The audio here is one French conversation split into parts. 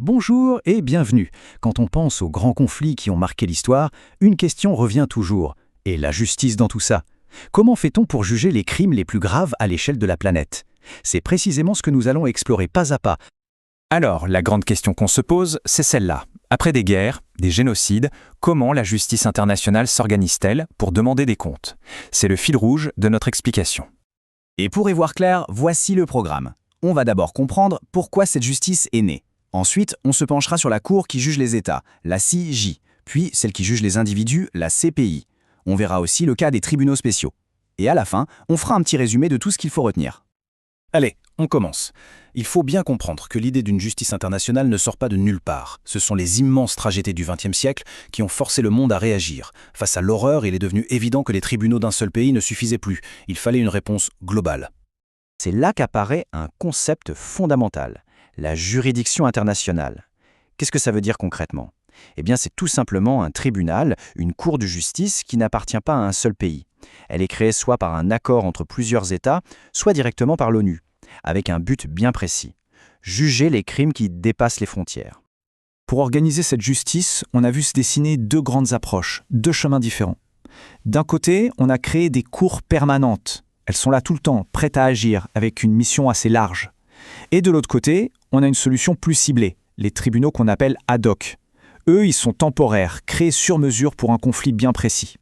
Bonjour et bienvenue. Quand on pense aux grands conflits qui ont marqué l'histoire, une question revient toujours. Et la justice dans tout ça? Comment fait-on pour juger les crimes les plus graves à l'échelle de la planète? C'est précisément ce que nous allons explorer pas à pas. Alors, la grande question qu'on se pose, c'est celle-là. Après des guerres, des génocides, comment la justice internationale s'organise-t-elle pour demander des comptes? C'est le fil rouge de notre explication. Et pour y voir clair, voici le programme. On va d'abord comprendre pourquoi cette justice est née. Ensuite, on se penchera sur la Cour qui juge les États, la CIJ, puis celle qui juge les individus, la CPI. On verra aussi le cas des tribunaux spéciaux. Et à la fin, on fera un petit résumé de tout ce qu'il faut retenir. Allez, on commence. Il faut bien comprendre que l'idée d'une justice internationale ne sort pas de nulle part. Ce sont les immenses tragédies du XXe siècle qui ont forcé le monde à réagir. Face à l'horreur, il est devenu évident que les tribunaux d'un seul pays ne suffisaient plus. Il fallait une réponse globale. C'est là qu'apparaît un concept fondamental, la juridiction internationale. Qu'est-ce que ça veut dire concrètement? Eh bien, c'est tout simplement un tribunal, une cour de justice qui n'appartient pas à un seul pays. Elle est créée soit par un accord entre plusieurs États, soit directement par l'ONU, avec un but bien précis: juger les crimes qui dépassent les frontières. Pour organiser cette justice, on a vu se dessiner deux grandes approches, deux chemins différents. D'un côté, on a créé des cours permanentes. Elles sont là tout le temps, prêtes à agir, avec une mission assez large. Et de l'autre côté, on a une solution plus ciblée, les tribunaux qu'on appelle ad hoc. Eux, ils sont temporaires, créés sur mesure pour un conflit bien précis.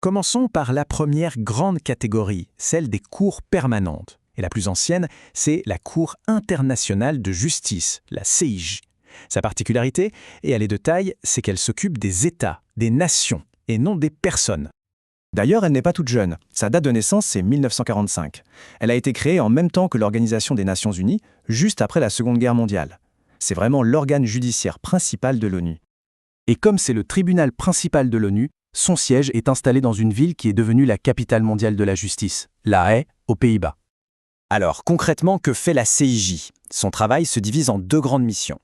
Commençons par la première grande catégorie, celle des cours permanentes. Et la plus ancienne, c'est la Cour internationale de justice, la CIJ. Sa particularité, et elle est de taille, c'est qu'elle s'occupe des États, des nations, et non des personnes. D'ailleurs, elle n'est pas toute jeune. Sa date de naissance, c'est 1945. Elle a été créée en même temps que l'Organisation des Nations Unies, juste après la Seconde Guerre mondiale. C'est vraiment l'organe judiciaire principal de l'ONU. Et comme c'est le tribunal principal de l'ONU, son siège est installé dans une ville qui est devenue la capitale mondiale de la justice, La Haye, aux Pays-Bas. Alors, concrètement, que fait la CIJ? Son travail se divise en deux grandes missions.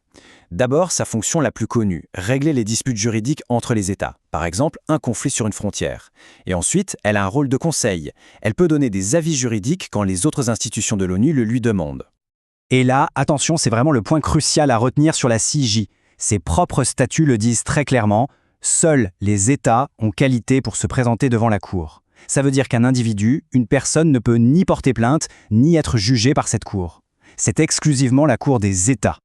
D'abord, sa fonction la plus connue, régler les disputes juridiques entre les États, par exemple un conflit sur une frontière. Et ensuite, elle a un rôle de conseil. Elle peut donner des avis juridiques quand les autres institutions de l'ONU le lui demandent. Et là, attention, c'est vraiment le point crucial à retenir sur la CIJ. Ses propres statuts le disent très clairement, seuls les États ont qualité pour se présenter devant la Cour. Ça veut dire qu'un individu, une personne ne peut ni porter plainte, ni être jugé par cette Cour. C'est exclusivement la Cour des États.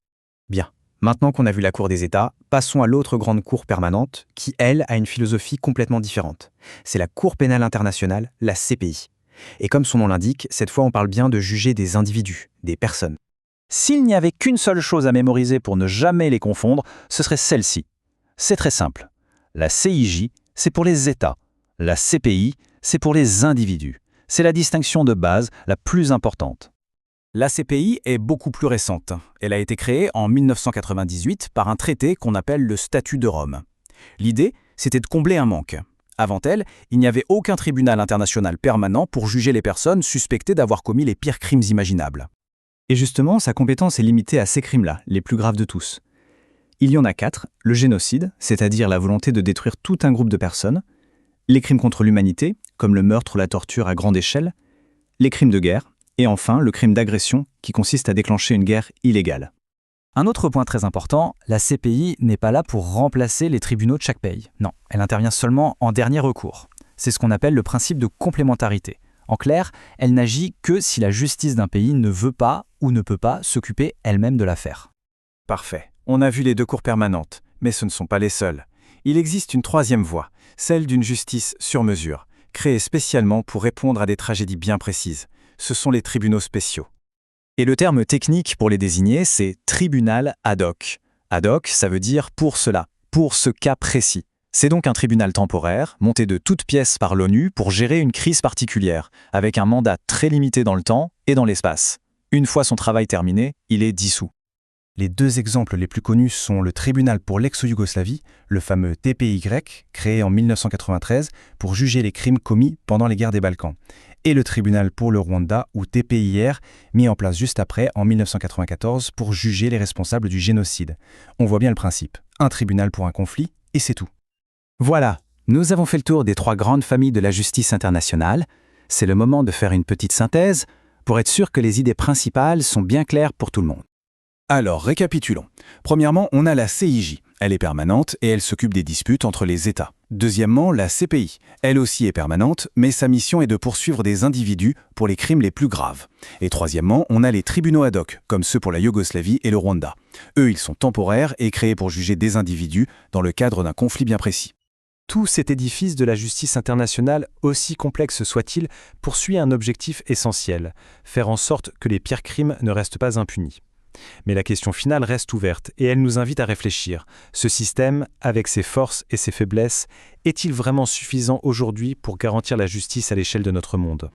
Bien. Maintenant qu'on a vu la Cour des États, passons à l'autre grande cour permanente, qui, elle, a une philosophie complètement différente. C'est la Cour pénale internationale, la CPI. Et comme son nom l'indique, cette fois on parle bien de juger des individus, des personnes. S'il n'y avait qu'une seule chose à mémoriser pour ne jamais les confondre, ce serait celle-ci. C'est très simple. La CIJ, c'est pour les États. La CPI, c'est pour les individus. C'est la distinction de base la plus importante. La CPI est beaucoup plus récente. Elle a été créée en 1998 par un traité qu'on appelle le Statut de Rome. L'idée, c'était de combler un manque. Avant elle, il n'y avait aucun tribunal international permanent pour juger les personnes suspectées d'avoir commis les pires crimes imaginables. Et justement, sa compétence est limitée à ces crimes-là, les plus graves de tous. Il y en a 4, le génocide, c'est-à-dire la volonté de détruire tout un groupe de personnes, les crimes contre l'humanité, comme le meurtre ou la torture à grande échelle, les crimes de guerre, et enfin, le crime d'agression, qui consiste à déclencher une guerre illégale. Un autre point très important, la CPI n'est pas là pour remplacer les tribunaux de chaque pays. Non, elle intervient seulement en dernier recours. C'est ce qu'on appelle le principe de complémentarité. En clair, elle n'agit que si la justice d'un pays ne veut pas ou ne peut pas s'occuper elle-même de l'affaire. Parfait. On a vu les deux cours permanentes, mais ce ne sont pas les seules. Il existe une troisième voie, celle d'une justice sur mesure, créée spécialement pour répondre à des tragédies bien précises. Ce sont les tribunaux spéciaux. Et le terme technique pour les désigner, c'est tribunal ad hoc. Ad hoc, ça veut dire pour cela, pour ce cas précis. C'est donc un tribunal temporaire, monté de toutes pièces par l'ONU pour gérer une crise particulière, avec un mandat très limité dans le temps et dans l'espace. Une fois son travail terminé, il est dissous. Les deux exemples les plus connus sont le tribunal pour l'ex-Yougoslavie, le fameux TPY, créé en 1993 pour juger les crimes commis pendant les guerres des Balkans, et le tribunal pour le Rwanda, ou TPIR, mis en place juste après, en 1994, pour juger les responsables du génocide. On voit bien le principe. Un tribunal pour un conflit, et c'est tout. Voilà, nous avons fait le tour des 3 grandes familles de la justice internationale. C'est le moment de faire une petite synthèse pour être sûr que les idées principales sont bien claires pour tout le monde. Alors, récapitulons. Premièrement, on a la CIJ. Elle est permanente et elle s'occupe des disputes entre les États. Deuxièmement, la CPI. Elle aussi est permanente, mais sa mission est de poursuivre des individus pour les crimes les plus graves. Et troisièmement, on a les tribunaux ad hoc, comme ceux pour la Yougoslavie et le Rwanda. Eux, ils sont temporaires et créés pour juger des individus dans le cadre d'un conflit bien précis. Tout cet édifice de la justice internationale, aussi complexe soit-il, poursuit un objectif essentiel, faire en sorte que les pires crimes ne restent pas impunis. Mais la question finale reste ouverte et elle nous invite à réfléchir. Ce système, avec ses forces et ses faiblesses, est-il vraiment suffisant aujourd'hui pour garantir la justice à l'échelle de notre monde ?